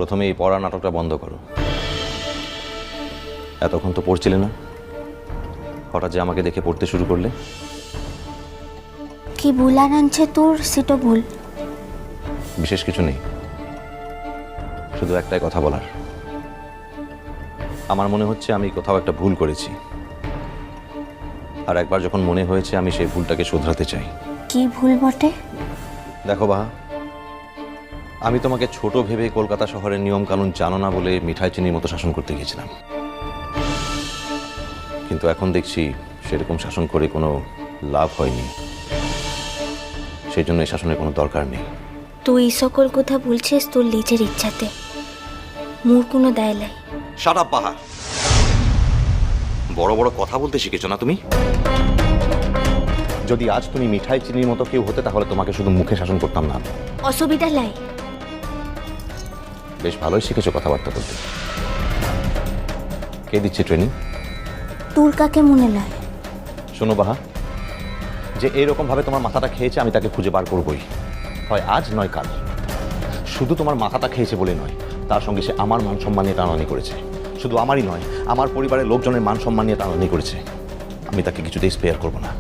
প্রথমে এই পড়া নাটকটা বন্ধ করো। এতক্ষণ তো পড়ছিলে না, হঠাৎ যে আমাকে দেখে পড়তে শুরু করলে। কি ভুল আনছে তোর, সেটা ভুল। বিশেষ কিছু নেই, শুধু একটাই কথা বলার। আমার মনে হচ্ছে আমি কোথাও একটা ভুল করেছি, আর একবার যখন মনে হয়েছে আমি সেই ভুলটাকে শোধরাতে চাই। কি ভুল বটে? দেখো বাহা, আমি তোমাকে ছোট ভেবে কলকাতা শহরের নিয়ম কানুন জানো না বলে মিঠাই চিনির মতো শাসন করতে গিয়েছিলাম, কিন্তু এখন দেখছি সেরকম শাসন করে কোনো লাভ হয়নি। সেই জন্য এই শাসনের কোনো দরকার নেই। তুই এই সকল কথা বলছিস তোর নিজের ইচ্ছাতে, মোর কোনো দায় নাই। শাট আপ বাহা, বড় বড় কথা বলতে শিখেছো না তুমি? যদি আজ তুমি মিঠাই চিনির মতো কেউ হতে তাহলে তোমাকে শুধু মুখে শাসন করতাম না। অসুবিধা নাই। বেশ ভালোই শিখেছো কথাবার্তা বলতে। কে দিচ্ছে ট্রেনিং? তোর কাকে মনে নয়? শোনো বাহা, যে এইরকম ভাবে তোমার মাথাটা খেয়েছে আমি তাকে খুঁজে বার করবই, হয় আজ নয় কাল। শুধু তোমার মাথাটা খেয়েছে বলে নয়, তার সঙ্গে সে আমার মান সম্মান নিয়ে টানাটানি করেছে। শুধু আমারই নয়, আমার পরিবারের লোকজনের মান সম্মান নিয়ে টানাটানি করেছে। আমি তাকে কিছুতেই স্পেয়ার করবো না।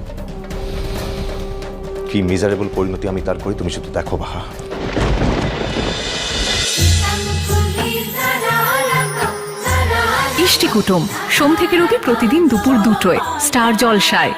কি মিজারেবল পরিণতি আমি তার করি তুমি শুধু দেখো বাহা। ইষ্টি কুটুম সোম থেকে রবি প্রতিদিন দুপুর 2টোয় স্টার জলসায়।